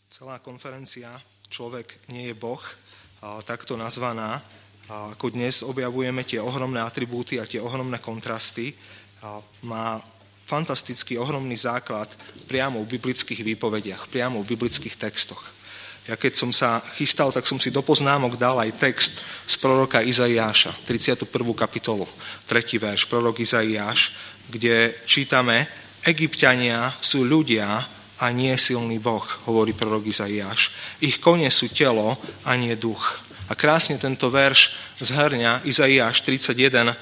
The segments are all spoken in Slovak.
Celá konferencia Človek nie je Boh, takto nazvaná, ako dnes objavujeme tie ohromné atribúty a tie ohromné kontrasty, má fantastický, ohromný základ priamo v biblických výpovediach, priamo v biblických textoch. Ja keď som sa chystal, tak som si do poznámok dal aj text z proroka Izaiáša, 31. kapitolu, 3. verš, prorok Izaiáš, kde čítame: Egypťania sú ľudia a nie silný Boh, hovorí prorok Izaiáš. Ich kone sú telo a nie duch. A krásne tento verš zhrňa Izaiáš 31:3,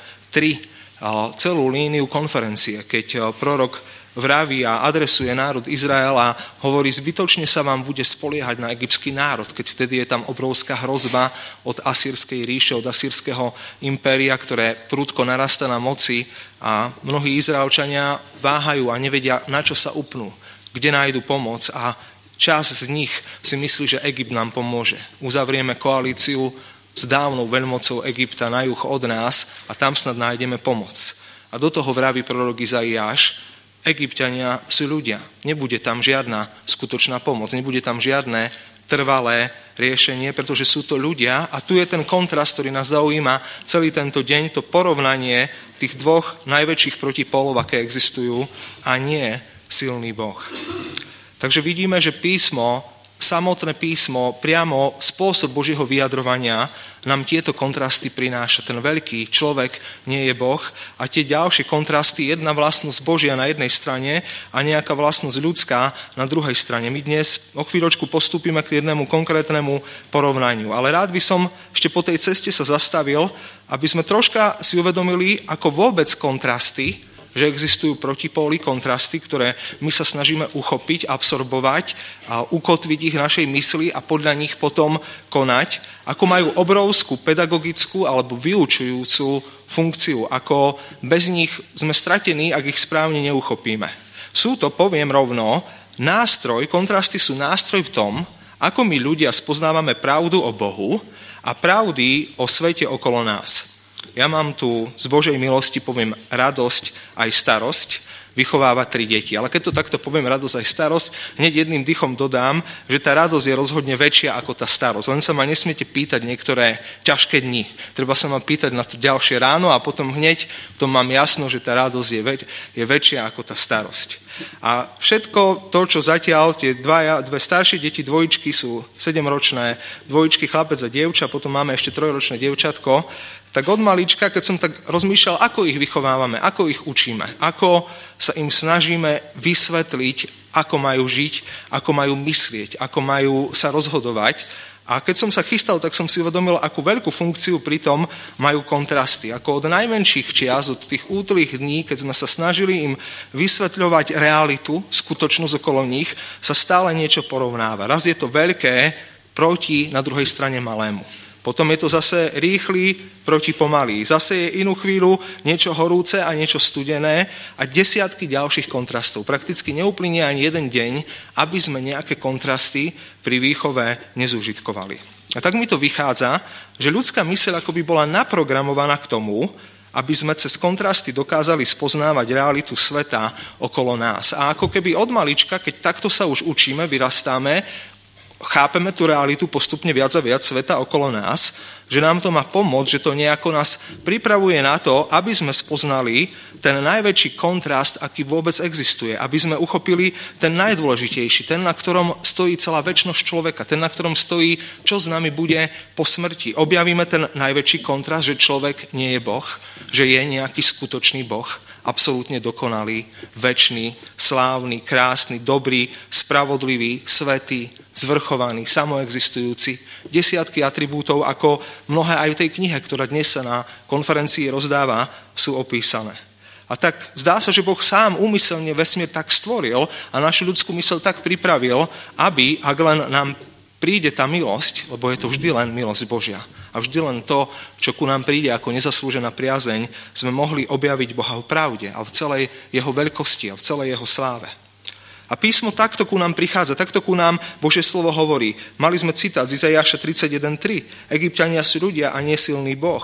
celú líniu konferencie, keď prorok vraví a adresuje národ Izraela, hovorí: zbytočne sa vám bude spoliehať na egyptský národ, keď vtedy je tam obrovská hrozba od asýrskej ríše, od asýrskeho impéria, ktoré prudko narastá na moci a mnohí Izraelčania váhajú a nevedia, na čo sa upnú, kde nájdu pomoc, a časť z nich si myslí, že Egypt nám pomôže. Uzavrieme koalíciu s dávnou veľmocou Egypta na juh od nás a tam snad nájdeme pomoc. A do toho vraví prorok Izaiáš: Egypťania sú ľudia. Nebude tam žiadna skutočná pomoc, nebude tam žiadne trvalé riešenie, pretože sú to ľudia. A tu je ten kontrast, ktorý nás zaujíma celý tento deň, to porovnanie tých dvoch najväčších protipólov, aké existujú, a nie silný Boh. Takže vidíme, že písmo, samotné písmo, priamo spôsob Božieho vyjadrovania nám tieto kontrasty prináša. Ten veľký človek nie je Boh a tie ďalšie kontrasty, jedna vlastnosť Božia na jednej strane a nejaká vlastnosť ľudská na druhej strane. My dnes o chvíľočku postúpime k jednému konkrétnemu porovnaniu, ale rád by som ešte po tej ceste sa zastavil, aby sme troška si uvedomili, ako vôbec kontrasty, že existujú protipóly, kontrasty, ktoré my sa snažíme uchopiť, absorbovať a ukotviť ich v našej mysli a podľa nich potom konať, ako majú obrovskú pedagogickú alebo vyučujúcu funkciu, ako bez nich sme stratení, ak ich správne neuchopíme. Sú to, poviem rovno, nástroj, kontrasty sú nástroj v tom, ako my ľudia spoznávame pravdu o Bohu a pravdy o svete okolo nás. Ja mám tu z Božej milosti, poviem, radosť aj starosť, vychovávať 3 deti. Ale keď to takto poviem, radosť aj starosť, hneď jedným dychom dodám, že tá radosť je rozhodne väčšia ako tá starosť. Len sa ma nesmiete pýtať niektoré ťažké dni. Treba sa ma pýtať na to ďalšie ráno a potom hneď v tom mám jasno, že tá radosť je väčšia ako tá starosť. A všetko to, čo zatiaľ, tie dve staršie deti, dvojičky sú 7-ročné, dvojičky chlapec a dievča, potom máme ešte 3-ročné dievčatko, tak od malička, keď som tak rozmýšľal, ako ich vychovávame, ako ich učíme, ako sa im snažíme vysvetliť, ako majú žiť, ako majú myslieť, ako majú sa rozhodovať. A keď som sa chystal, tak som si uvedomil, akú veľkú funkciu pritom majú kontrasty. Ako od najmenších čias, od tých útlých dní, keď sme sa snažili im vysvetľovať realitu, skutočnosť okolo nich, sa stále niečo porovnáva. Raz je to veľké proti na druhej strane malému. Potom je to zase rýchly proti pomalý. Zase je inú chvíľu niečo horúce a niečo studené a desiatky ďalších kontrastov. Prakticky neuplynie ani jeden deň, aby sme nejaké kontrasty pri výchove nezužitkovali. A tak mi to vychádza, že ľudská myseľ akoby bola naprogramovaná k tomu, aby sme cez kontrasty dokázali spoznávať realitu sveta okolo nás. A ako keby od malička, keď takto sa už učíme, vyrastáme, chápeme tú realitu postupne viac a viac sveta okolo nás, že nám to má pomôcť, že to nejako nás pripravuje na to, aby sme spoznali ten najväčší kontrast, aký vôbec existuje, aby sme uchopili ten najdôležitejší, ten, na ktorom stojí celá večnosť človeka, ten, na ktorom stojí, čo s nami bude po smrti. Objavíme ten najväčší kontrast, že človek nie je Boh, že je nejaký skutočný Boh, absolútne dokonalý, večný, slávny, krásny, dobrý, spravodlivý, svätý, zvrchovaný, samoexistujúci. Desiatky atribútov, ako mnohé aj v tej knihe, ktorá dnes sa na konferencii rozdáva, sú opísané. A tak zdá sa, že Boh sám úmyselne vesmír tak stvoril a našu ľudskú myseľ tak pripravil, aby, ak len nám príde tá milosť, lebo je to vždy len milosť Božia, a vždy len to, čo ku nám príde ako nezaslúžená priazeň, sme mohli objaviť Boha v pravde a v celej jeho veľkosti a v celej jeho sláve. A písmo takto ku nám prichádza, takto ku nám Božie slovo hovorí. Mali sme citát z Izaiáša 31:3. Egypťania sú ľudia a nie silný Boh.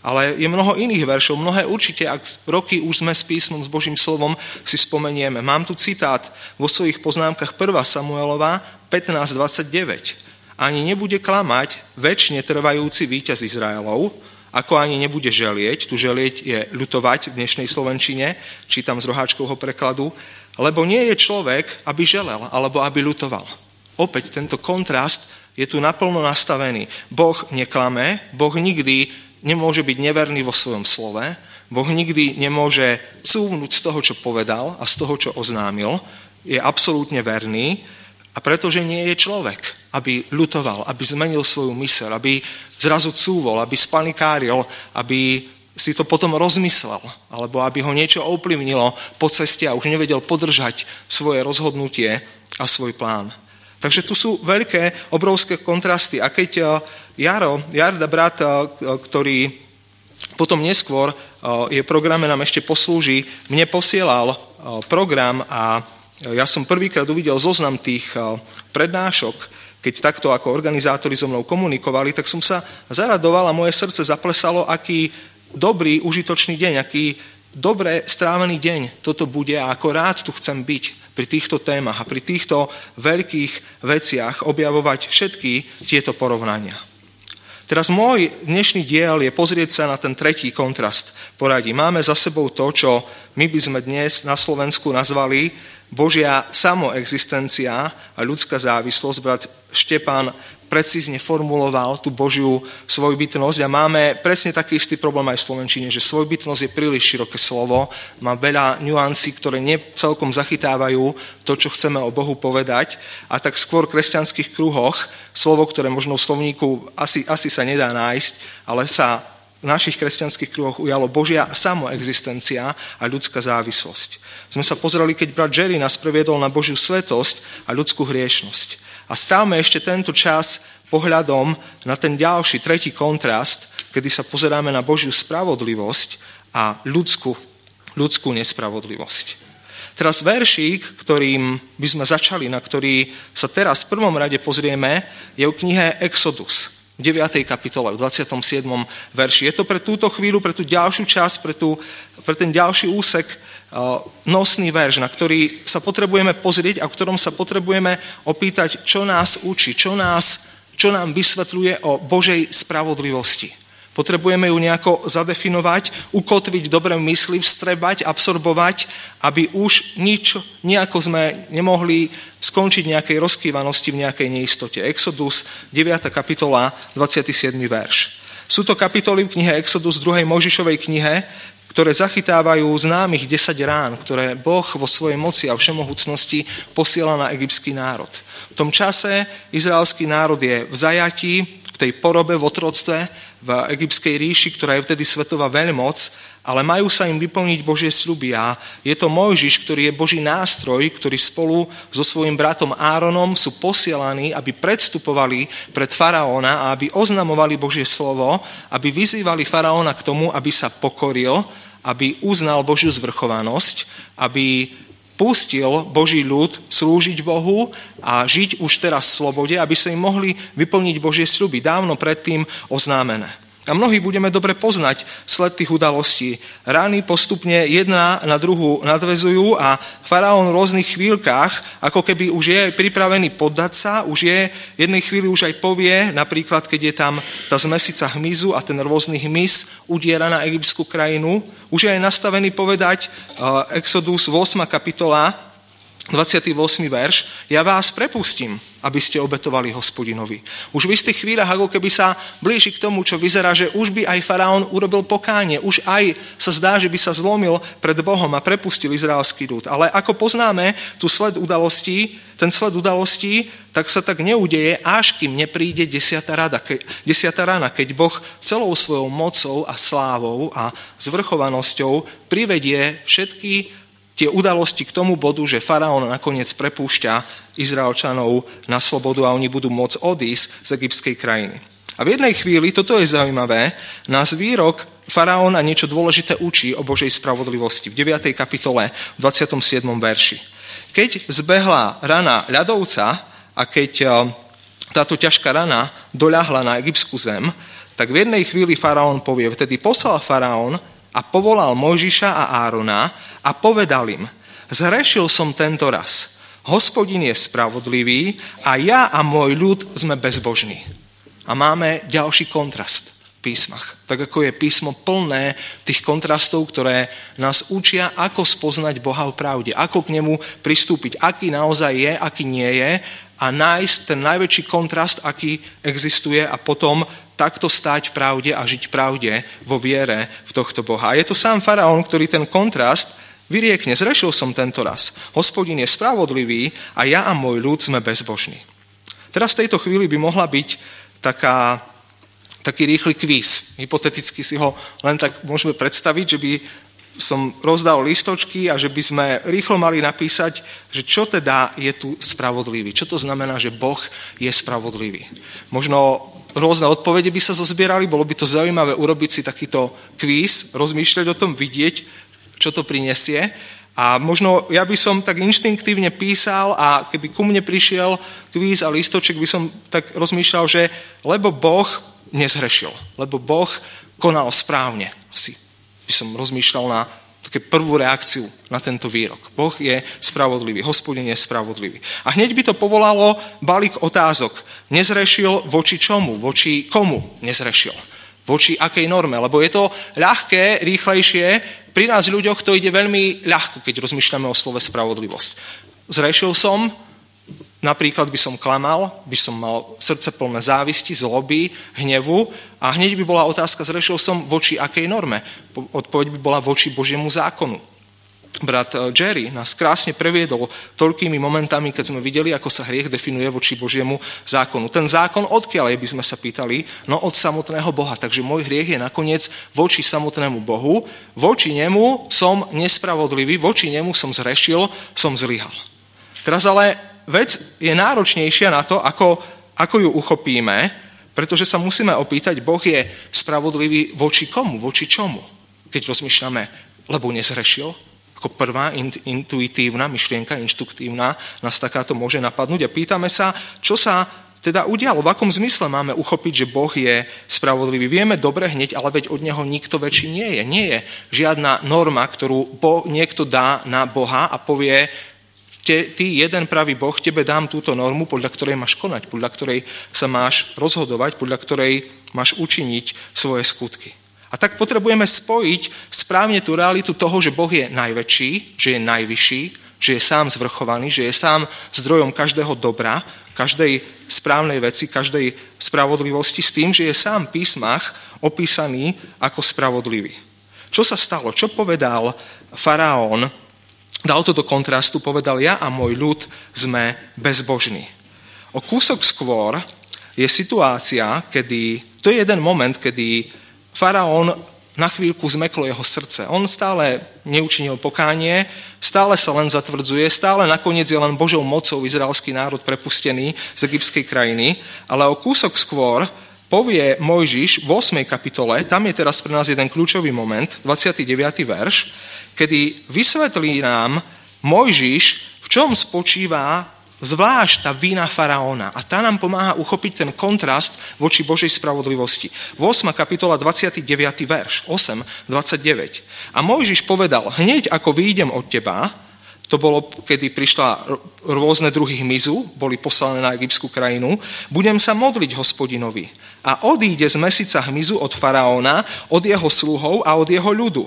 Ale je mnoho iných veršov, mnohé určite, ak roky už sme s písmom, s Božím slovom, si spomenieme. Mám tu citát vo svojich poznámkach 1. Samuelova, 15:29. Ani nebude klamať večne trvajúci víťaz Izraelov, ako ani nebude želieť, tu želieť je ľutovať v dnešnej slovenčine, čítam z Roháčkovho prekladu, lebo nie je človek, aby želel, alebo aby ľutoval. Opäť tento kontrast je tu naplno nastavený. Boh neklame, Boh nikdy nemôže byť neverný vo svojom slove, Boh nikdy nemôže cúvnuť z toho, čo povedal a z toho, čo oznámil, je absolútne verný a pretože nie je človek, aby ľutoval, aby zmenil svoju myseľ, aby zrazu cúvol, aby spanikáril, aby si to potom rozmyslel, alebo aby ho niečo ovplyvnilo po ceste a už nevedel podržať svoje rozhodnutie a svoj plán. Takže tu sú veľké, obrovské kontrasty. A keď Jarda, brat, ktorý potom neskôr je v programe, nám ešte poslúži, mne posielal program a ja som prvýkrát uvidel zoznam tých prednášok, keď takto ako organizátori so mnou komunikovali, tak som sa zaradoval a moje srdce zaplesalo, aký dobrý, užitočný deň, aký dobre strávený deň toto bude a ako rád tu chcem byť pri týchto témach a pri týchto veľkých veciach objavovať všetky tieto porovnania. Teraz môj dnešný diel je pozrieť sa na ten tretí kontrast poradí. Máme za sebou to, čo my by sme dnes na Slovensku nazvali Božia samoexistencia a ľudská závislosť. Brat Štepán precízne formuloval tú Božiu svojbytnosť a máme presne taký istý problém aj v slovenčine, že svojbytnosť je príliš široké slovo, má veľa nuancí, ktoré necelkom zachytávajú to, čo chceme o Bohu povedať a tak skôr v kresťanských kruhoch slovo, ktoré možno v slovníku asi sa nedá nájsť, ale sa v našich kresťanských kruhoch ujalo Božia samoexistencia a ľudská závislosť. Sme sa pozreli, keď brat Jerry nás previedol na Božiu svetosť a ľudskú hriešnosť. A strávme ešte tento čas pohľadom na ten ďalší, tretí kontrast, kedy sa pozeráme na Božiu spravodlivosť a ľudskú nespravodlivosť. Teraz veršík, ktorým by sme začali, na ktorý sa teraz v prvom rade pozrieme, je v knihe Exodus, v 9. kapitole, v 27. verši. Je to pre túto chvíľu, pre tú ďalšiu časť, pre ten ďalší úsek nosný verš, na ktorý sa potrebujeme pozrieť a v ktorom sa potrebujeme opýtať, čo nás učí, čo nám vysvetľuje o Božej spravodlivosti. Potrebujeme ju nejako zadefinovať, ukotviť dobre v mysli, vstrebať, absorbovať, aby už nejako sme nemohli skončiť nejakej rozkývanosti v nejakej neistote. Exodus, 9. kapitola, 27. verš. Sú to kapitoly v knihe Exodus, 2. Mojžišovej knihe, ktoré zachytávajú známych 10 rán, ktoré Boh vo svojej moci a všemohúcnosti posiela na egyptský národ. V tom čase izraelský národ je v zajatí, v tej porobe, v otroctve, v egyptskej ríši, ktorá je vtedy svetová veľmoc, ale majú sa im vyplniť Božie sľuby a je to Mojžiš, ktorý je Boží nástroj, ktorý spolu so svojím bratom Áronom sú posielaní, aby predstupovali pred faraóna a aby oznamovali Božie slovo, aby vyzývali faraóna k tomu, aby sa pokoril, aby uznal Božiu zvrchovanosť, aby pustil Boží ľud slúžiť Bohu a žiť už teraz v slobode, aby sa im mohli vyplniť Božie sľuby, dávno predtým oznámené. A mnohí budeme dobre poznať sled tých udalostí. Rány postupne jedna na druhú nadväzujú a faraón v rôznych chvíľkach, ako keby už je pripravený poddať sa, už je v jednej chvíli už aj povie, napríklad keď je tam tá zmesica hmyzu a ten rôzny hmyz udiera na egyptskú krajinu, už je aj nastavený povedať Exodus 8. kapitola, 28. verš, ja vás prepustím, aby ste obetovali Hospodinovi. Už v istých chvíľach, ako keby sa blíži k tomu, čo vyzerá, že už by aj faraón urobil pokánie, už aj sa zdá, že by sa zlomil pred Bohom a prepustil izraelský ľud. Ale ako poznáme ten sled udalostí, tak sa tak neudeje, až kým nepríde 10. rána, keď Boh celou svojou mocou a slávou a zvrchovanosťou privedie všetky tie udalosti k tomu bodu, že faraón nakoniec prepúšťa Izraelčanov na slobodu a oni budú môcť odísť z egyptskej krajiny. A v jednej chvíli, toto je zaujímavé, nás výrok faraóna niečo dôležité učí o Božej spravodlivosti. V 9. kapitole, v 27. verši. Keď zbehla rana ľadovca a keď táto ťažká rana doľahla na egyptskú zem, tak v jednej chvíli faraón povie, vtedy poslal faraón a povolal Mojžiša a Árona a povedal im, zhrešil som tento raz. Hospodin je spravodlivý a ja a môj ľud sme bezbožní. A máme ďalší kontrast v písmach. Tak ako je písmo plné tých kontrastov, ktoré nás učia, ako spoznať Boha v pravde, ako k nemu pristúpiť, aký naozaj je, aký nie je a nájsť ten najväčší kontrast, aký existuje a potom takto stáť v pravde a žiť v pravde vo viere v tohto Boha. A je to sám faraón, ktorý ten kontrast vyriekne. Zrešil som tento raz. Hospodin je spravodlivý a ja a môj ľud sme bezbožní. Teraz v tejto chvíli by mohla byť taký rýchly kvíz. Hypoteticky si ho len tak môžeme predstaviť, že by som rozdal listočky a že by sme rýchlo mali napísať, že čo teda je tu spravodlivý. Čo to znamená, že Boh je spravodlivý. Možno rôzne odpovede by sa zozbierali, bolo by to zaujímavé urobiť si takýto kvíz, rozmýšľať o tom, vidieť, čo to prinesie. A možno ja by som tak inštinktívne písal a keby ku mne prišiel kvíz a listoček, by som tak rozmýšľal, že lebo Boh nezhrešil, lebo Boh konal správne. Asi by som rozmýšľal na také prvú reakciu na tento výrok. Boh je spravodlivý, Hospodin je spravodlivý. A hneď by to povolalo balík otázok. Nezrešil voči čomu? Voči komu nezrešil? Voči akej norme? Lebo je to ľahké, rýchlejšie. Pri nás ľuďoch to ide veľmi ľahko, keď rozmýšľame o slove spravodlivosť. Zrešil som, napríklad by som klamal, by som mal srdce plné závisti, zloby, hnevu a hneď by bola otázka, zrešil som voči akej norme? Odpoveď by bola voči Božiemu zákonu. Brat Jerry nás krásne previedol toľkými momentami, keď sme videli, ako sa hriech definuje voči Božiemu zákonu. Ten zákon odkiaľ je, by sme sa pýtali? No od samotného Boha. Takže môj hriech je nakoniec voči samotnému Bohu. Voči nemu som nespravodlivý, voči nemu som zrešil, som zlyhal. Teraz ale vec je náročnejšia na to, ako ju uchopíme, pretože sa musíme opýtať, Boh je spravodlivý voči komu, voči čomu? Keď rozmýšľame, lebo nezrešil, ako prvá intuitívna myšlienka, inštruktívna, nás takáto môže napadnúť a pýtame sa, čo sa teda udialo, v akom zmysle máme uchopiť, že Boh je spravodlivý. Vieme dobre hneď, ale veď od neho nikto väčší nie je. Nie je žiadna norma, ktorú niekto dá na Boha a povie, ty jeden pravý Boh, tebe dám túto normu, podľa ktorej máš konať, podľa ktorej sa máš rozhodovať, podľa ktorej máš učiniť svoje skutky. A tak potrebujeme spojiť správne tú realitu toho, že Boh je najväčší, že je najvyšší, že je sám zvrchovaný, že je sám zdrojom každého dobra, každej správnej veci, každej spravodlivosti s tým, že je sám v písmach opísaný ako spravodlivý. Čo sa stalo? Čo povedal faraón? Dal to do kontrastu, povedal, ja a môj ľud sme bezbožní. O kúsok skôr je situácia, to je jeden moment, kedy faraón na chvíľku zmeklo jeho srdce. On stále neučinil pokánie, stále sa len zatvrdzuje, stále nakoniec je len Božou mocou izraelský národ prepustený z egyptskej krajiny, ale o kúsok skôr povie Mojžiš v 8. kapitole, tam je teraz pre nás jeden kľúčový moment, 29. verš, kedy vysvetlí nám Mojžiš, v čom spočíva zvlášť tá vina faraóna. A tá nám pomáha uchopiť ten kontrast voči Božej spravodlivosti. 8. kapitola 29. verš, 8:29. A Mojžiš povedal, hneď ako vyjdem od teba, to bolo, kedy prišla rôzne druhy hmyzu, boli poslané na egyptskú krajinu, budem sa modliť Hospodinovi. A odíde z mesica hmyzu od faraóna, od jeho sluhov a od jeho ľudu.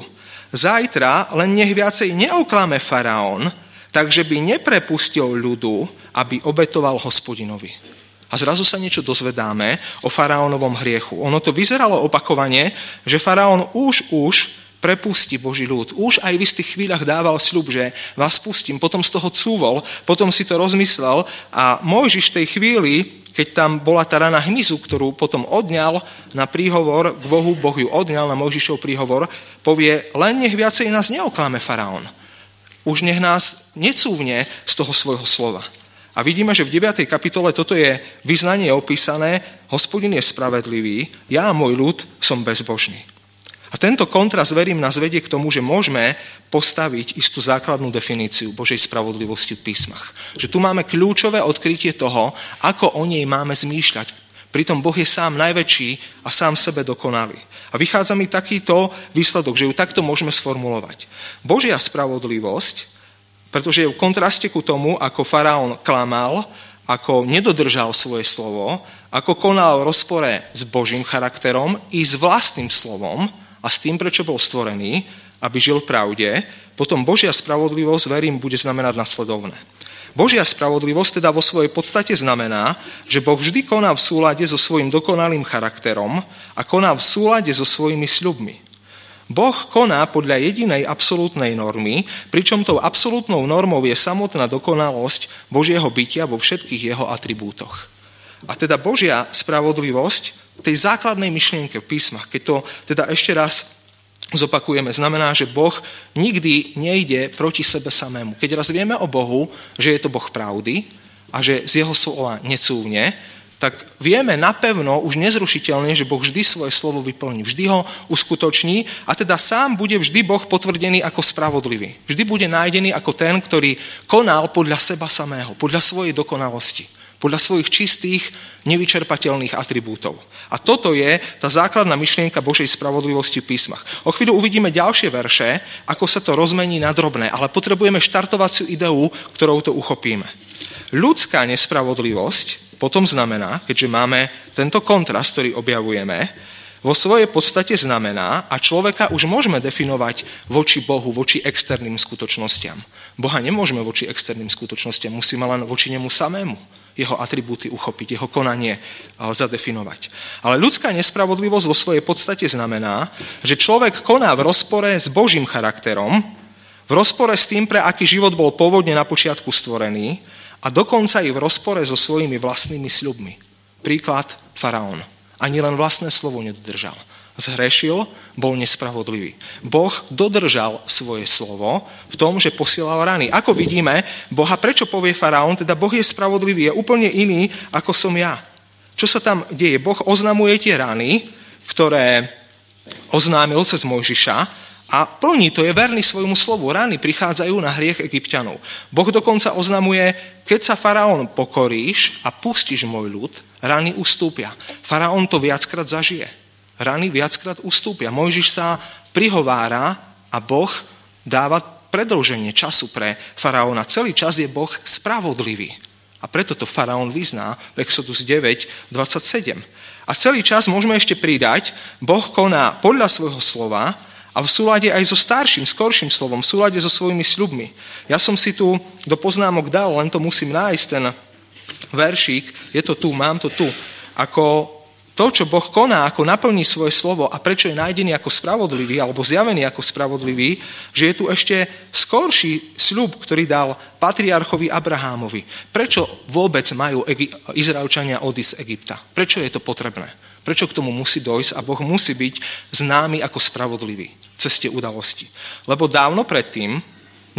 Zajtra len nech viacej neoklame faraón, takže by neprepustil ľudu, aby obetoval Hospodinovi. A zrazu sa niečo dozvedáme o faraónovom hriechu. Ono to vyzeralo opakovane, že faraón už prepustí Boží ľud. Už aj v istých chvíľach dával sľub, že vás pustím. Potom z toho cúvol, potom si to rozmyslel a Mojžiš v tej chvíli, keď tam bola tá rana hmyzu, ktorú potom odňal na príhovor k Bohu, Boh ju odňal na Mojžišov príhovor, povie, len nech viacej nás neoklame faraón. Už nech nás necúvne z toho svojho slova. A vidíme, že v 9. kapitole toto je vyznanie opísané, Hospodin je spravedlivý, ja a môj ľud som bezbožný. A tento kontrast, verím, nás vedie k tomu, že môžeme postaviť istú základnú definíciu Božej spravodlivosti v písmach. Že tu máme kľúčové odkrytie toho, ako o nej máme zmýšľať. Pritom Boh je sám najväčší a sám sebe dokonalý. A vychádza mi takýto výsledok, že ju takto môžeme sformulovať. Božia spravodlivosť pretože je v kontraste ku tomu, ako faraón klamal, ako nedodržal svoje slovo, ako konal v rozpore s Božím charakterom i s vlastným slovom a s tým, prečo bol stvorený, aby žil v pravde, potom Božia spravodlivosť, verím, bude znamenať nasledovné. Božia spravodlivosť teda vo svojej podstate znamená, že Boh vždy koná v súlade so svojím dokonalým charakterom a koná v súlade so svojimi sľubmi. Boh koná podľa jedinej absolútnej normy, pričom tou absolútnou normou je samotná dokonalosť Božieho bytia vo všetkých jeho atribútoch. A teda Božia spravodlivosť tej základnej myšlienke v písmach, keď to teda ešte raz zopakujeme, znamená, že Boh nikdy nejde proti sebe samému. Keď raz vieme o Bohu, že je to Boh pravdy a že z jeho slova necúvne, tak vieme napevno, už nezrušiteľne, že Boh vždy svoje slovo vyplní, vždy ho uskutoční a teda sám bude vždy Boh potvrdený ako spravodlivý. Vždy bude nájdený ako ten, ktorý konal podľa seba samého, podľa svojej dokonalosti, podľa svojich čistých, nevyčerpateľných atribútov. A toto je tá základná myšlienka Božej spravodlivosti v písmach. O chvíľu uvidíme ďalšie verše, ako sa to rozmení na drobné, ale potrebujeme štartovaciu ideu, ktorou to uchopíme. Ľudská nespravodlivosť potom znamená, keďže máme tento kontrast, ktorý objavujeme, vo svojej podstate znamená, a človeka už môžeme definovať voči Bohu, voči externým skutočnostiam. Boha nemôžeme voči externým skutočnostiam, musíme len voči nemu samému jeho atribúty uchopiť, jeho konanie zadefinovať. Ale ľudská nespravodlivosť vo svojej podstate znamená, že človek koná v rozpore s Božím charakterom, v rozpore s tým, pre aký život bol pôvodne na počiatku stvorený, a dokonca i v rozpore so svojimi vlastnými sľubmi. Príklad faraón. Ani len vlastné slovo nedodržal. Zhrešil, bol nespravodlivý. Boh dodržal svoje slovo v tom, že posielal rany. Ako vidíme, Boha, prečo povie faraón, teda Boh je spravodlivý, je úplne iný, ako som ja. Čo sa tam deje? Boh oznamuje tie rany, ktoré oznámil cez Mojžiša, a plní, to je verný svojmu slovu. Rany prichádzajú na hriech Egypťanov. Boh dokonca oznamuje, keď sa faraón pokoríš a pustíš môj ľud, rany ustúpia. Faraón to viackrát zažije. Rany viackrát ustúpia. Mojžiš sa prihovára a Boh dáva predĺženie času pre faraóna. Celý čas je Boh spravodlivý. A preto to faraón vyzná v Exodus 9:27. A celý čas môžeme ešte pridať, Boh koná podľa svojho slova, a v súlade aj so skorším slovom, v súlade so svojimi sľubmi. Ja som si tu do poznámok dal, len to musím nájsť, ten veršík, je to tu, mám to tu. Ako to, čo Boh koná, ako naplní svoje slovo a prečo je nájdený ako spravodlivý, alebo zjavený ako spravodlivý, že je tu ešte skorší sľub, ktorý dal patriarchovi Abrahámovi. Prečo vôbec majú Izraelčania odísť z Egypta? Prečo je to potrebné? Prečo k tomu musí dojsť a Boh musí byť známy ako spravodlivý cez tie udalosti? Lebo dávno predtým,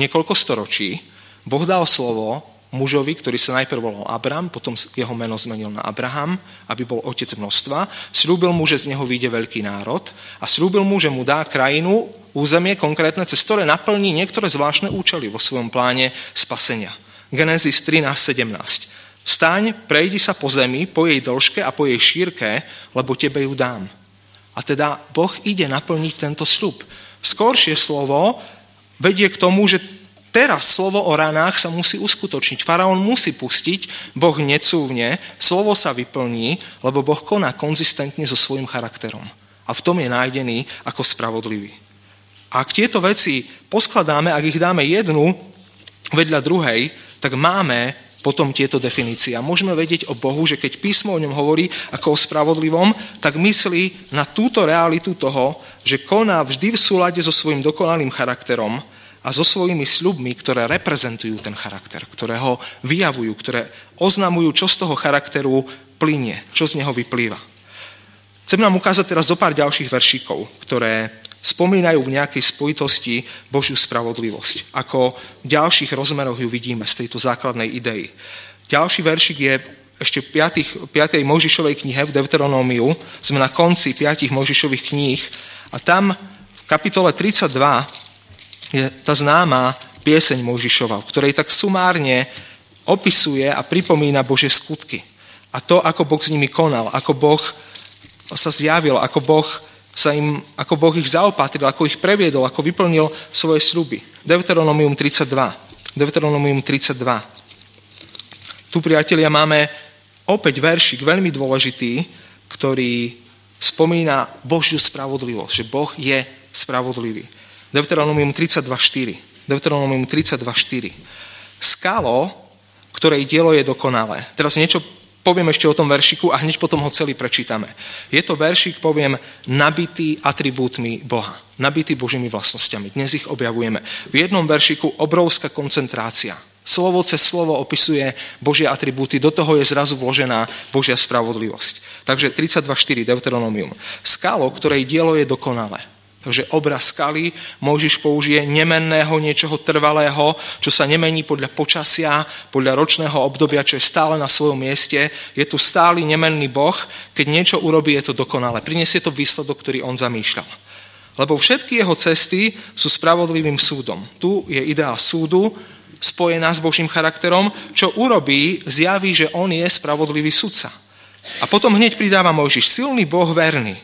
niekoľko storočí, Boh dal slovo mužovi, ktorý sa najprv volal Abram, potom jeho meno zmenil na Abraham, aby bol otec množstva. Sľúbil mu, že z neho vyjde veľký národ a sľúbil mu, že mu dá krajinu, územie konkrétne, cez ktoré naplní niektoré zvláštne účely vo svojom pláne spasenia. Genesis 13:17. Vstaň, prejdi sa po zemi, po jej dĺžke a po jej šírke, lebo tebe ju dám. A teda Boh ide naplniť tento sľub. Skoršie slovo vedie k tomu, že teraz slovo o ranách sa musí uskutočniť. Faraón musí pustiť, Boh necúvne, slovo sa vyplní, lebo Boh koná konzistentne so svojím charakterom. A v tom je nájdený ako spravodlivý. A ak tieto veci poskladáme, ak ich dáme jednu vedľa druhej, tak máme potom tieto definície. A môžeme vedieť o Bohu, že keď písmo o ňom hovorí ako o spravodlivom, tak myslí na túto realitu toho, že koná vždy v súlade so svojím dokonalým charakterom a so svojimi sľubmi, ktoré reprezentujú ten charakter, ktoré ho vyjavujú, ktoré oznamujú, čo z toho charakteru plynie, čo z neho vyplýva. Chcem nám ukázať teraz zo pár ďalších veršíkov, ktoré spomínajú v nejakej spojitosti Božiu spravodlivosť. Ako v ďalších rozmeroch ju vidíme z tejto základnej idei. Ďalší veršik je ešte v 5. Mojžišovej knihe v Deuteronómiu. Sme na konci 5 Mojžišových kníh a tam v kapitole 32 je tá známa pieseň Mojžišova, v ktorej tak sumárne opisuje a pripomína Božie skutky. A to, ako Boh s nimi konal, ako Boh sa zjavil, ako Boh ich zaopatril, ako ich previedol, ako vyplnil svoje sľuby. Deuteronomium 32. Deuteronomium 32. Tu, priatelia, máme opäť veršik veľmi dôležitý, ktorý spomína Božiu spravodlivosť, že Boh je spravodlivý. Deuteronomium 32.4. Deuteronomium 32.4. Skalo, ktorej dielo je dokonalé. Teraz niečo poviem ešte o tom veršiku a hneď potom ho celý prečítame. Je to veršik, poviem, nabitý atribútmi Boha. Nabitý Božími vlastnosťami. Dnes ich objavujeme. V jednom veršiku obrovská koncentrácia. Slovo cez slovo opisuje Božie atribúty, do toho je zrazu vložená Božia spravodlivosť. Takže 32.4 Deuteronomium. Skalo, ktorej dielo je dokonalé. Takže obraz skaly Mojžiš použije nemenného, niečoho trvalého, čo sa nemení podľa počasia, podľa ročného obdobia, čo je stále na svojom mieste. Je tu stály nemenný Boh, keď niečo urobí, je to dokonalé. Prinesie to výsledok, ktorý on zamýšľal. Lebo všetky jeho cesty sú spravodlivým súdom. Tu je ideál súdu, spojená s Božím charakterom, čo urobí, zjaví, že on je spravodlivý sudca. A potom hneď pridáva Mojžiš, silný Boh verný.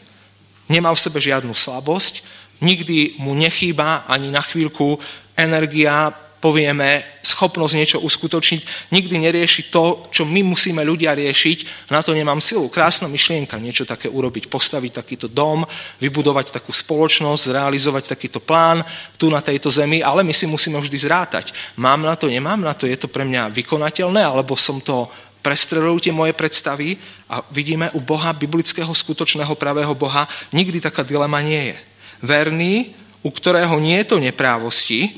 Nemá v sebe žiadnu slabosť, nikdy mu nechýba ani na chvíľku energia, povieme, schopnosť niečo uskutočniť, nikdy nerieši to, čo my musíme ľudia riešiť, na to nemám silu. Krásna myšlienka, niečo také urobiť, postaviť takýto dom, vybudovať takú spoločnosť, zrealizovať takýto plán tu na tejto zemi, ale my si musíme vždy zrátať. Mám na to, nemám na to, je to pre mňa vykonateľné, alebo som to prestreľujú tie moje predstavy a vidíme u Boha, biblického, skutočného, pravého Boha, nikdy taká dilema nie je. Verný, u ktorého nie je to neprávosti,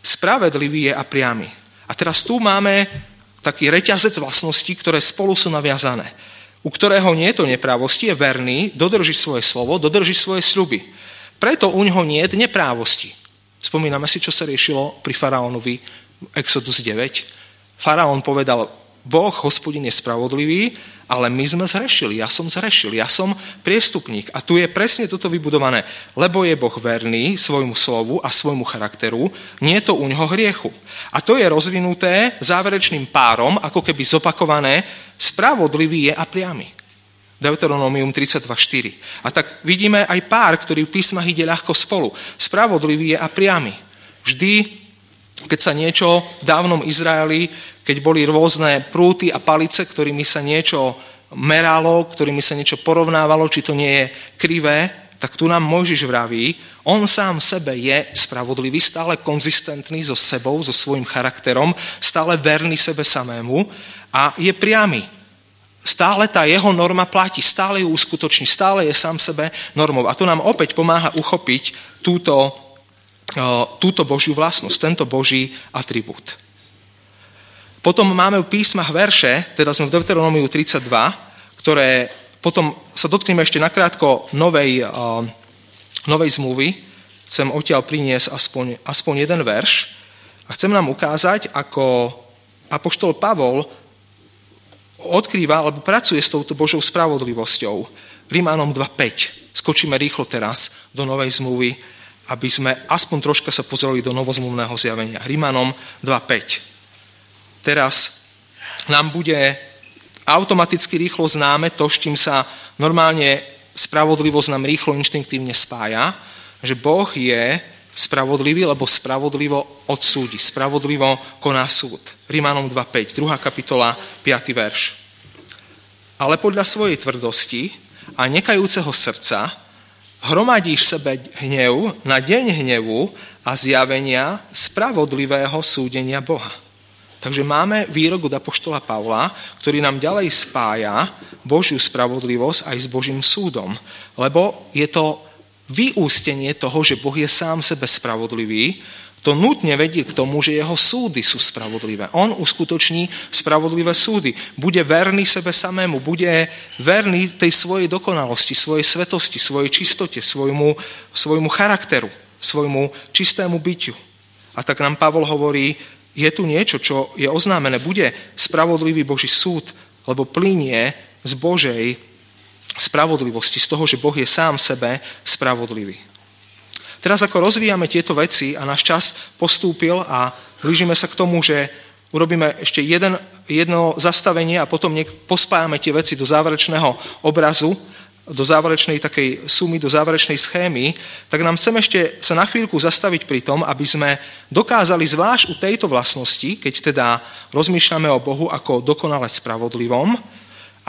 spravedlivý je a priamy. A teraz tu máme taký reťazec vlastností, ktoré spolu sú naviazané. U ktorého nie je to neprávosti, je verný, dodrží svoje slovo, dodrží svoje sľuby. Preto u ňoho nie je neprávosti. Spomíname si, čo sa riešilo pri faraónovi Exodus 9. Faraón povedal, Boh, Hospodin je spravodlivý, ale my sme zhrešili, ja som priestupník. A tu je presne toto vybudované, lebo je Boh verný svojmu slovu a svojmu charakteru, nie je to u ňoho hriechu. A to je rozvinuté záverečným párom, ako keby zopakované, spravodlivý je a priamy. Deuteronomium 32.4. A tak vidíme aj pár, ktorý v písmach ide ľahko spolu. Spravodlivý je a priamy. Vždy, keď sa niečo v dávnom Izraeli, keď boli rôzne prúty a palice, ktorými sa niečo meralo, ktorými sa niečo porovnávalo, či to nie je krivé, tak tu nám Mojžiš vraví, on sám sebe je spravodlivý, stále konzistentný so sebou, so svojím charakterom, stále verný sebe samému a je priamy. Stále tá jeho norma platí, stále ju uskutoční, stále je sám sebe normou. A to nám opäť pomáha uchopiť túto Božiu vlastnosť, tento Boží atribút. Potom máme v písmach verše, teda sme v Deuteronomiu 32, ktoré potom sa dotkneme ešte nakrátko novej zmluvy. Chcem odtiaľ priniesť aspoň jeden verš a chcem nám ukázať, ako apoštol Pavol odkrýva alebo pracuje s touto Božou spravodlivosťou. Rimánom 2.5. Skočíme rýchlo teraz do novej zmluvy, aby sme aspoň troška sa pozreli do novozmluvného zjavenia. Rimánom 2.5. Teraz nám bude automaticky rýchlo známe to, s čím sa normálne spravodlivosť nám rýchlo inštinktívne spája, že Boh je spravodlivý, lebo spravodlivo odsúdi, spravodlivo koná súd. Rimánom 2.5, 2. kapitola, 5. verš. Ale podľa svojej tvrdosti a nekajúceho srdca hromadíš sebe hnev na deň hnevu a zjavenia spravodlivého súdenia Boha. Takže máme výrok od apoštola Pavla, ktorý nám ďalej spája Božiu spravodlivosť aj s Božím súdom, lebo je to vyústenie toho, že Boh je sám sebe spravodlivý, to nutne vedie k tomu, že jeho súdy sú spravodlivé. On uskutoční spravodlivé súdy. Bude verný sebe samému, bude verný tej svojej dokonalosti, svojej svetosti, svojej čistote, svojmu charakteru, svojmu čistému bytiu. A tak nám Pavol hovorí, je tu niečo, čo je oznámené, bude spravodlivý Boží súd, lebo plynie z Božej spravodlivosti, z toho, že Boh je sám sebe spravodlivý. Teraz ako rozvíjame tieto veci a náš čas postúpil a blížime sa k tomu, že urobíme ešte jedno zastavenie a potom pospájame tie veci do záverečného obrazu do záverečnej takej sumy, do záverečnej schémy, tak nám chcem ešte sa na chvíľku zastaviť pri tom, aby sme dokázali zvlášť u tejto vlastnosti, keď teda rozmýšľame o Bohu ako dokonale spravodlivom,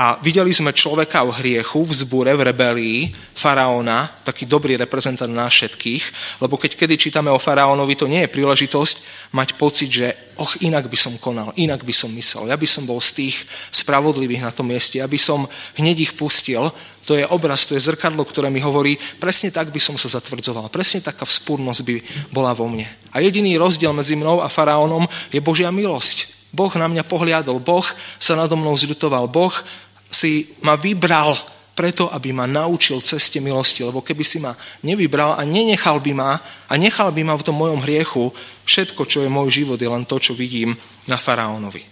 a videli sme človeka v hriechu, v zbure, v rebelii, faraóna, taký dobrý reprezentant nás všetkých, lebo kedy čítame o faraónovi, to nie je príležitosť mať pocit, že inak by som konal, inak by som myslel, ja by som bol z tých spravodlivých na tom mieste, aby som hneď ich pustil. To je obraz, to je zrkadlo, ktoré mi hovorí, presne tak by som sa zatvrdzoval, presne taká vzpúrnosť by bola vo mne. A jediný rozdiel medzi mnou a faraónom je Božia milosť. Boh na mňa pohliadol, Boh sa nado mnou zľutoval, Boh si ma vybral preto, aby ma naučil ceste milosti, lebo keby si ma nevybral a nenechal by ma a nechal by ma v tom mojom hriechu, všetko, čo je môj život, je len to, čo vidím na faraónovi.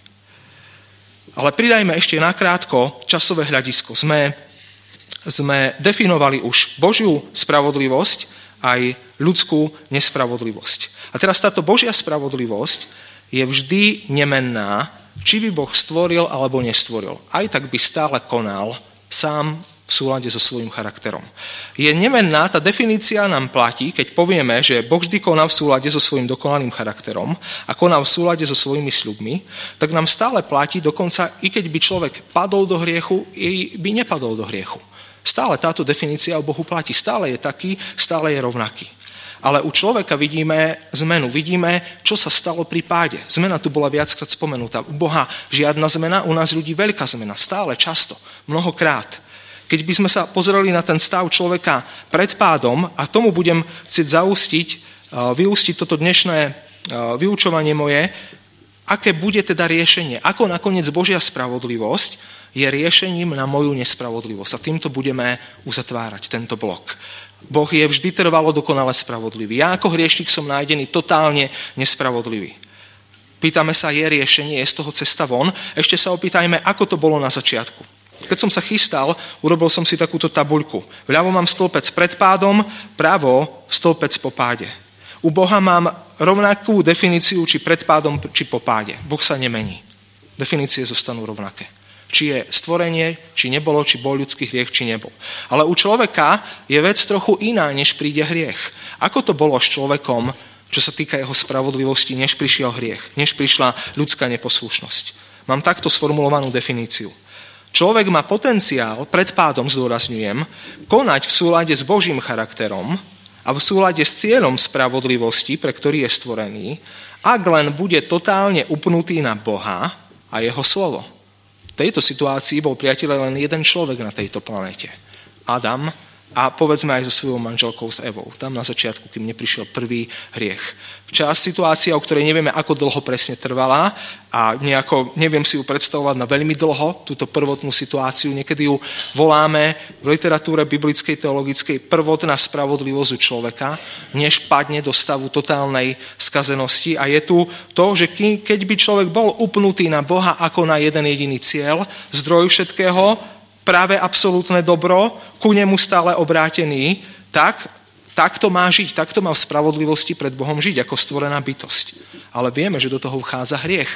Ale pridajme ešte nakrátko časové hľadisko. Sme definovali už Božiu spravodlivosť aj ľudskú nespravodlivosť. A teraz táto Božia spravodlivosť je vždy nemenná, či by Boh stvoril alebo nestvoril. Aj tak by stále konal sám v súlade so svojím charakterom. Je nemenná, tá definícia nám platí, keď povieme, že Boh vždy koná v súlade so svojím dokonalým charakterom a koná v súlade so svojimi sľubmi, tak nám stále platí, dokonca i keď by človek padol do hriechu, by nepadol do hriechu. Stále táto definícia o Bohu platí. Stále je taký, stále je rovnaký. Ale u človeka vidíme zmenu, vidíme, čo sa stalo pri páde. Zmena tu bola viackrát spomenutá. U Boha žiadna zmena, u nás ľudí veľká zmena, stále, často, mnohokrát. Keď by sme sa pozreli na ten stav človeka pred pádom, a tomu budem chcieť vyústiť toto dnešné vyučovanie moje, aké bude teda riešenie, ako nakoniec Božia spravodlivosť je riešením na moju nespravodlivosť. A týmto budeme uzatvárať tento blok. Boh je vždy trvalo dokonale spravodlivý. Ja ako hriešnik som nájdený totálne nespravodlivý. Pýtame sa, je riešenie, je z toho cesta von? Ešte sa opýtajme, ako to bolo na začiatku. Keď som sa chystal, urobil som si takúto tabuľku. Vľavo mám stĺpec pred pádom, pravo stĺpec po páde. U Boha mám rovnakú definíciu, či pred pádom, či po páde. Boh sa nemení. Definície zostanú rovnaké. Či je stvorenie, či nebolo, či bol ľudský hriech, či nebol. Ale u človeka je vec trochu iná, než príde hriech. Ako to bolo s človekom, čo sa týka jeho spravodlivosti, než prišiel hriech, než prišla ľudská neposlušnosť? Mám takto sformulovanú definíciu. Človek má potenciál, pred pádom zdôrazňujem, konať v súlade s Božím charakterom a v súlade s cieľom spravodlivosti, pre ktorý je stvorený, ak len bude totálne upnutý na Boha a jeho slovo. V tejto situácii bol, priateľe, len jeden človek na tejto planete. Adam a povedzme aj so svojou manželkou s Evou. Tam na začiatku, kým neprišiel prvý hriech. Situácia, o ktorej nevieme, ako dlho presne trvala a neviem si ju predstavovať na veľmi dlho, túto prvotnú situáciu. Niekedy ju voláme v literatúre biblickej, teologickej prvotná spravodlivosť u človeka, než padne do stavu totálnej skazenosti. A je tu to, že keď by človek bol upnutý na Boha ako na jeden jediný cieľ, zdroj všetkého, práve absolútne dobro, ku nemu stále obrátený, tak to má žiť, tak to má v spravodlivosti pred Bohom žiť, ako stvorená bytosť. Ale vieme, že do toho vchádza hriech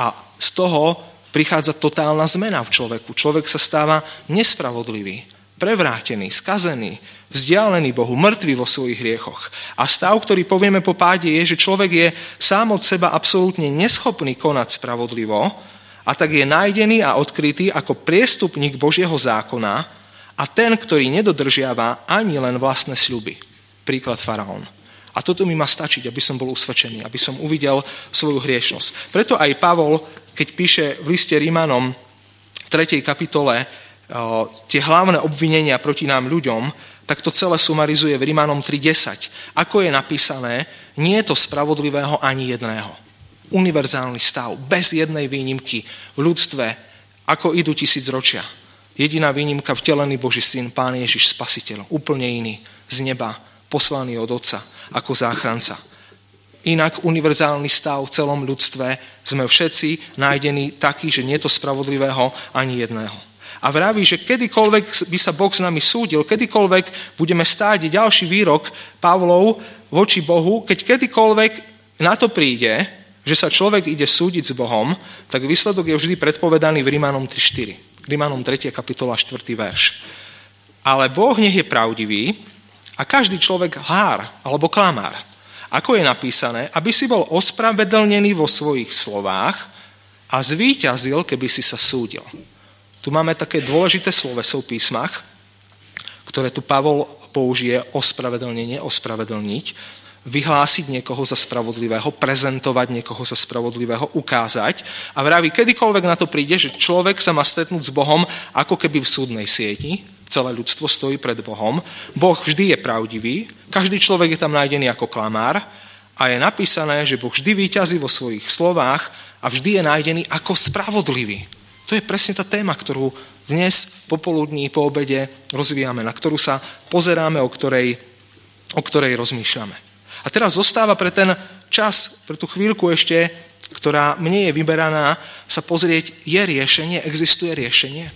a z toho prichádza totálna zmena v človeku. Človek sa stáva nespravodlivý, prevrátený, skazený, vzdialený Bohu, mŕtvy vo svojich hriechoch. A stav, ktorý povieme po páde, je, že človek je sám od seba absolútne neschopný konať spravodlivo, a tak je nájdený a odkrytý ako priestupník Božieho zákona a ten, ktorý nedodržiava ani len vlastné sľuby. Príklad faraón. A toto mi má stačiť, aby som bol usvedčený, aby som uvidel svoju hriešnosť. Preto aj Pavol, keď píše v liste Rímanom v 3. kapitole tie hlavné obvinenia proti nám ľuďom, tak to celé sumarizuje v Rímanom 3.10. Ako je napísané, nie je to spravodlivého ani jedného. Univerzálny stav, bez jednej výnimky v ľudstve, ako idú 1000 ročia. Jediná výnimka, vtelený Boží syn, Pán Ježiš, Spasiteľ, úplne iný, z neba, poslaný od Otca, ako záchranca. Inak univerzálny stav v celom ľudstve, sme všetci nájdení takí, že nie je to spravodlivého ani jedného. A vraví, že kedykoľvek by sa Boh s nami súdil, kedykoľvek budeme stáť, ďalší výrok Pavlov voči Bohu, keď kedykoľvek na to príde, že sa človek ide súdiť s Bohom, tak výsledok je vždy predpovedaný v Rímanom 3.4. Rímanom 3. kapitola 4. verš. ale Boh nech je pravdivý a každý človek lhár alebo klamár. Ako je napísané, aby si bol ospravedlnený vo svojich slovách a zvíťazil, keby si sa súdil. Tu máme také dôležité sloveso v písmach, ktoré tu Pavol použije ospravedlnenie, ospravedlniť, vyhlásiť niekoho za spravodlivého, prezentovať niekoho za spravodlivého, ukázať a vraví, kedykoľvek na to príde, že človek sa má stretnúť s Bohom ako keby v súdnej sieti, celé ľudstvo stojí pred Bohom, Boh vždy je pravdivý, každý človek je tam nájdený ako klamár a je napísané, že Boh vždy víťazí vo svojich slovách a vždy je nájdený ako spravodlivý. To je presne tá téma, ktorú dnes popoludní, po obede rozvíjame, na ktorú sa pozeráme, o ktorej rozmýšľame. A teraz zostáva pre ten čas, pre tú chvíľku ešte, ktorá mne je vyberaná, sa pozrieť, je riešenie, existuje riešenie.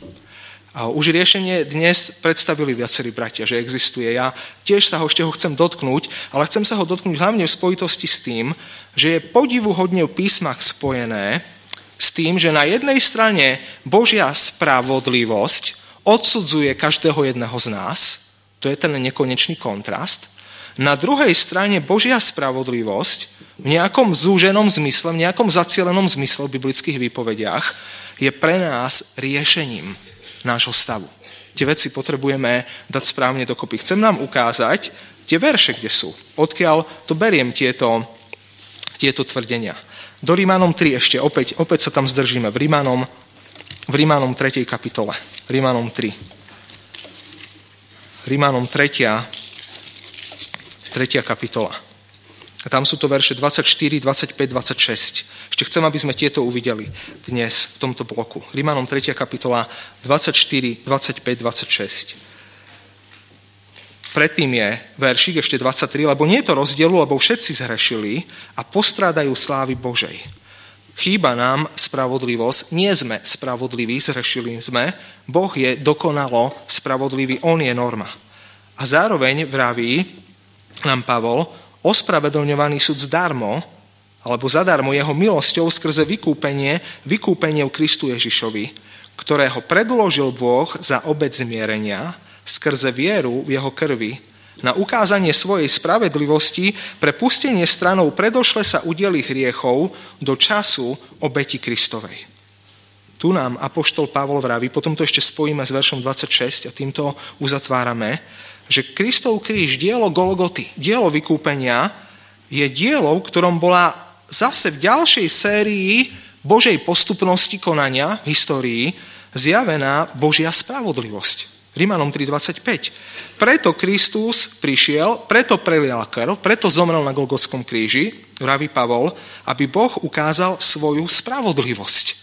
A už riešenie dnes predstavili viacerí bratia, že existuje. Ja tiež sa ho ešte chcem dotknúť, ale chcem sa ho dotknúť hlavne v spojitosti s tým, že je podivuhodne v písmach spojené s tým, že na jednej strane Božia spravodlivosť odsudzuje každého jedného z nás, to je ten nekonečný kontrast. Na druhej strane Božia spravodlivosť v nejakom zúženom zmysle, v nejakom zacielenom zmysle v biblických výpovediach je pre nás riešením nášho stavu. Tie veci potrebujeme dať správne dokopy. Chcem nám ukázať tie verše, kde sú. Odkiaľ to beriem tieto tvrdenia. Do Rímanom 3 ešte, opäť sa tam zdržíme. V Rímanom 3. kapitole. Rímanom 3. Rímanom 3. kapitola. A tam sú to verše 24, 25, 26. Ešte chcem, aby sme tieto uvideli dnes v tomto bloku. Rímanom 3. kapitola 24, 25, 26. Predtým je veršik ešte 23, lebo nie je to rozdielu, lebo všetci zhrešili a postrádajú slávy Božej. Chýba nám spravodlivosť, nie sme spravodliví, zhrešili sme, Boh je dokonalo spravodlivý, on je norma. A zároveň vraví nám Pavol, ospravedlňovaný súd zdarmo, alebo zadarmo jeho milosťou skrze vykúpenie v Kristu Ježišovi, ktorého predložil Boh za obeť zmierenia, skrze vieru v jeho krvi, na ukázanie svojej spravedlivosti pre pustenie stranou predošle sa udielých hriechov do času obeti Kristovej. Tu nám apoštol Pavol vraví, potom to ešte spojíme s veršom 26 a týmto uzatvárame, že Kristov kríž, dielo Golgoty, dielo vykúpenia je dielo, v ktorom bola zase v ďalšej sérii Božej postupnosti konania v histórii zjavená Božia spravodlivosť. Rímanom 3.25. Preto Kristus prišiel, preto prelial krv, preto zomrel na Golgotskom kríži, vraví Pavol, aby Boh ukázal svoju spravodlivosť.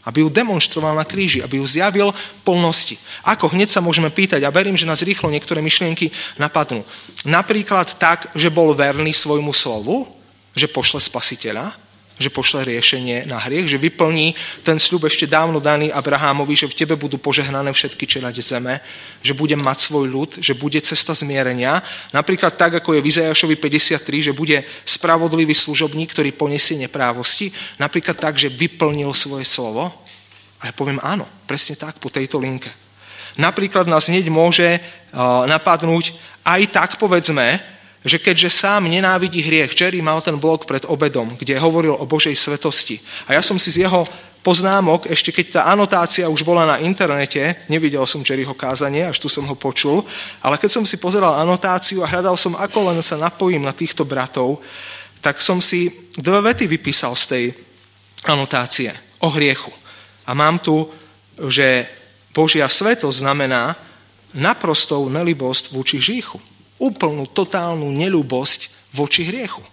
Aby ju demonstroval na kríži, aby ju zjavil plnosti. Ako hneď sa môžeme pýtať, a verím, že nás rýchlo niektoré myšlienky napadnú. Napríklad tak, že bol verný svojmu slovu, že pošle spasiteľa, že pošle riešenie na hriech, že vyplní ten sľub ešte dávno daný Abrahámovi, že v tebe budú požehnané všetky čeľade zeme, že bude mať svoj ľud, že bude cesta zmierenia. Napríklad tak, ako je v Izaiášovi 53, že bude spravodlivý služobník, ktorý poniesie neprávosti. Napríklad tak, že vyplnil svoje slovo. A ja poviem áno, presne tak, po tejto linke. Napríklad nás hneď môže napadnúť aj tak, povedzme, že keďže sám nenávidí hriech, Jerry mal ten blog pred obedom, kde hovoril o Božej svetosti. A ja som si z jeho poznámok, ešte keď tá anotácia už bola na internete, nevidel som Jerryho kázanie, až tu som ho počul, ale keď som si pozeral anotáciu a hľadal som, ako len sa napojím na týchto bratov, tak som si 2 vety vypísal z tej anotácie o hriechu. A mám tu, že Božia svetosť znamená naprostou nelibosť voči hříchu. Úplnú, totálnu neľúbosť voči hriechu.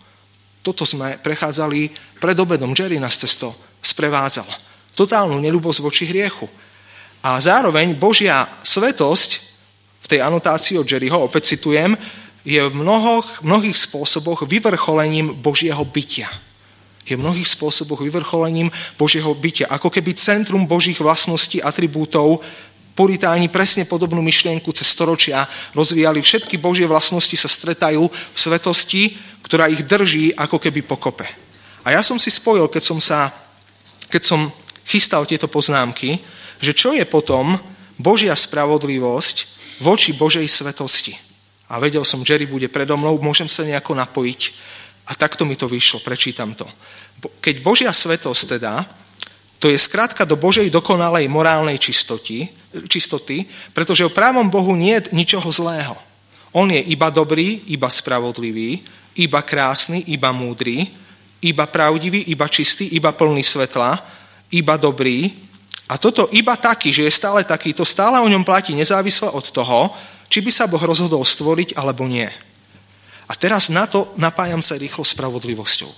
Toto sme prechádzali pred obedom. Jerry nás cez to sprevádzal. Totálnu neľúbosť voči hriechu. A zároveň Božia svetosť, v tej anotácii od Jerryho, opäť citujem, je v mnohých spôsoboch vyvrcholením Božieho bytia. Je v mnohých spôsoboch vyvrcholením Božieho bytia. Ako keby centrum Božích vlastností, atribútov, Puritáni presne podobnú myšlienku cez storočia rozvíjali. Všetky Božie vlastnosti sa stretajú v svetosti, ktorá ich drží ako keby pokope. A ja som si spojil, keď som chystal tieto poznámky, že čo je potom Božia spravodlivosť voči Božej svetosti. A vedel som, Jerry bude predo mnou, môžem sa nejako napojiť. A takto mi to vyšlo, prečítam to. Keď Božia svetosť teda, to je skrátka do Božej dokonalej morálnej čistoty, pretože o právom Bohu nie je ničoho zlého. On je iba dobrý, iba spravodlivý, iba krásny, iba múdry, iba pravdivý, iba čistý, iba plný svetla, iba dobrý. A toto iba taký, že je stále taký, to stále o ňom platí nezávisle od toho, či by sa Boh rozhodol stvoriť, alebo nie. A teraz na to napájam sa rýchlo spravodlivosťou.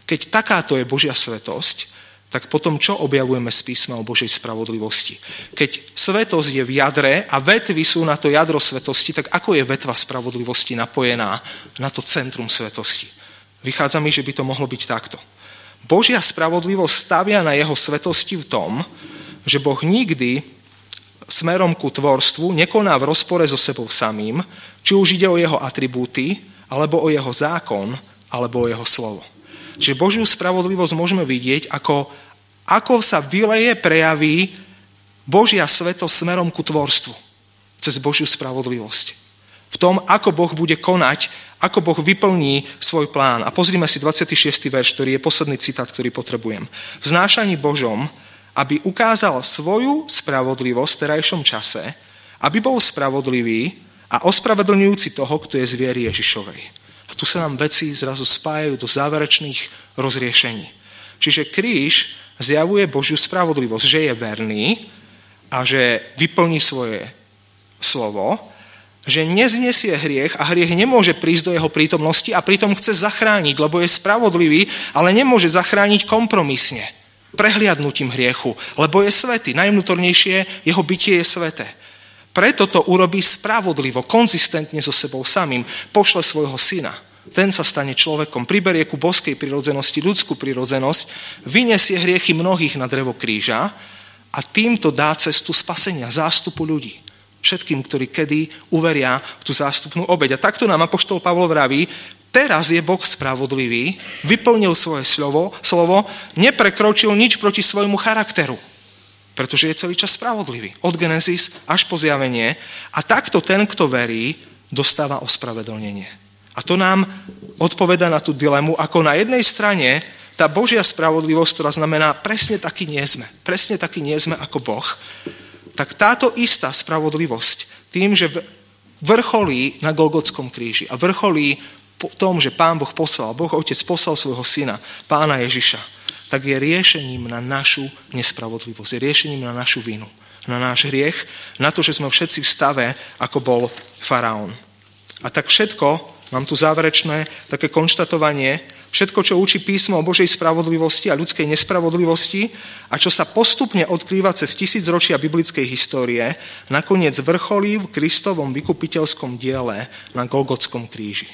Keď takáto je Božia svetosť, tak potom čo objavujeme z písma o Božej spravodlivosti? Keď svetosť je v jadre a vetvy sú na to jadro svetosti, tak ako je vetva spravodlivosti napojená na to centrum svetosti? Vychádza mi, že by to mohlo byť takto. Božia spravodlivosť stavia na jeho svetosti v tom, že Boh nikdy smerom ku tvorstvu nekoná v rozpore so sebou samým, či už ide o jeho atribúty, alebo o jeho zákon, alebo o jeho slovo. Čiže Božiu spravodlivosť môžeme vidieť, ako sa vyleje, prejaví Božia svetosť smerom ku tvorstvu cez Božiu spravodlivosť. V tom, ako Boh bude konať, ako Boh vyplní svoj plán. A pozrime si 26. verš, ktorý je posledný citát, ktorý potrebujem. V znášaní Božom, aby ukázal svoju spravodlivosť v terajšom čase, aby bol spravodlivý a ospravedlňujúci toho, kto je z viery Ježišovej. A tu sa nám veci zrazu spájajú do záverečných rozriešení. Čiže kríž zjavuje Božiu spravodlivosť, že je verný a že vyplní svoje slovo, že neznesie hriech a hriech nemôže prísť do jeho prítomnosti a pritom chce zachrániť, lebo je spravodlivý, ale nemôže zachrániť kompromisne, prehliadnutím hriechu, lebo je svätý. Najvnútornejšie jeho bytie je sväté. Preto to urobí spravodlivo, konzistentne so sebou samým. Pošle svojho syna. Ten sa stane človekom, priberie ku boskej prirodzenosti, ľudskú prirodzenosť, vyniesie hriechy mnohých na drevo kríža a týmto dá cestu spasenia, zástupu ľudí. Všetkým, ktorí kedy uveria v tú zástupnú obeť. A takto nám apoštol Pavol vraví, teraz je Boh spravodlivý, vyplnil svoje slovo, neprekročil nič proti svojmu charakteru, pretože je celý čas spravodlivý. Od Genesis až po zjavenie. A takto ten, kto verí, dostáva ospravedlnenie. A to nám odpoveda na tú dilemu, ako na jednej strane tá Božia spravodlivosť, ktorá znamená presne taký nie sme ako Boh, tak táto istá spravodlivosť tým, že vrcholí na Golgotskom kríži a vrcholí po tom, že Pán Boh poslal, Boh Otec poslal svojho syna, Pána Ježiša, tak je riešením na našu nespravodlivosť, je riešením na našu vinu, na náš hriech, na to, že sme všetci v stave, ako bol faraón. A tak všetko, mám tu záverečné také konštatovanie, všetko, čo učí písmo o Božej spravodlivosti a ľudskej nespravodlivosti a čo sa postupne odkrýva cez tisícročia biblickej histórie, nakoniec vrcholí v Kristovom vykupiteľskom diele na Golgotskom kríži.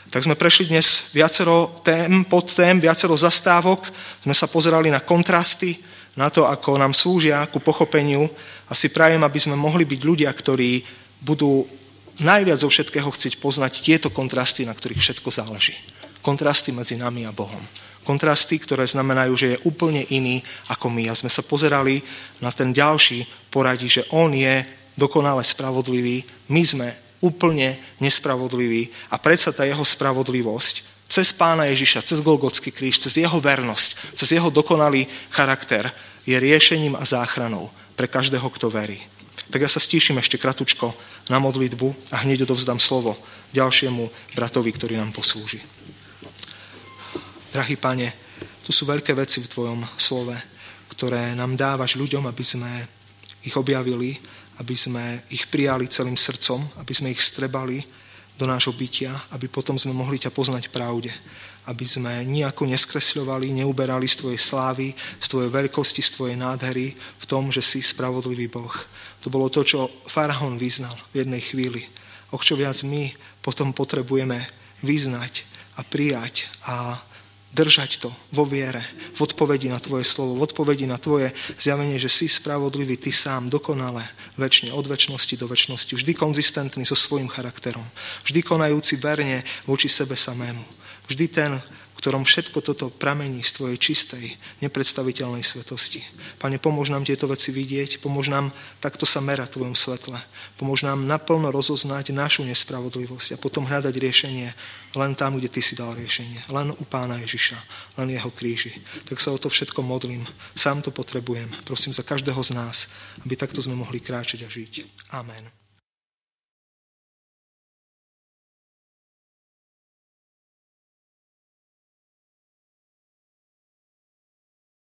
Tak sme prešli dnes viacero tém, podtém, viacero zastávok, sme sa pozerali na kontrasty, na to, ako nám slúžia ku pochopeniu a si prajem, aby sme mohli byť ľudia, ktorí budú najviac zo všetkého chcieť poznať tieto kontrasty, na ktorých všetko záleží. Kontrasty medzi nami a Bohom. Kontrasty, ktoré znamenajú, že je úplne iný ako my. A sme sa pozerali na ten ďalší poradí, že on je dokonale spravodlivý, my sme úplne nespravodlivý a predsa tá jeho spravodlivosť cez Pána Ježiša, cez Golgotský kríž, cez jeho vernosť, cez jeho dokonalý charakter je riešením a záchranou pre každého, kto verí. Tak ja sa stíšim ešte kratučko na modlitbu a hneď odovzdám slovo ďalšiemu bratovi, ktorý nám poslúži. Drahý Pane, tu sú veľké veci v Tvojom slove, ktoré nám dávaš ľuďom, aby sme ich objavili, aby sme ich prijali celým srdcom, aby sme ich strebali do nášho bytia, aby potom sme mohli ťa poznať pravde, aby sme nijako neskresľovali, neuberali z Tvojej slávy, z Tvojej veľkosti, z Tvojej nádhery v tom, že si spravodlivý Boh. To bolo to, čo faraón vyznal v jednej chvíli. O čo viac my potom potrebujeme vyznať a prijať a držať to vo viere, v odpovedi na Tvoje slovo, v odpovedi na Tvoje zjavenie, že si spravodlivý Ty sám, dokonale, večne, od večnosti do večnosti, vždy konzistentný so svojím charakterom, vždy konajúci verne voči sebe samému, vždy ten, ktorom všetko toto pramení z tvojej čistej, nepredstaviteľnej svetosti. Pane, pomôž nám tieto veci vidieť, pomôž nám takto sa merať v tvojom svetle. Pomôž nám naplno rozoznať našu nespravodlivosť a potom hľadať riešenie len tam, kde ty si dal riešenie. Len u Pána Ježiša, len jeho kríži. Tak sa o to všetko modlím. Sám to potrebujem. Prosím za každého z nás, aby takto sme mohli kráčať a žiť. Amen.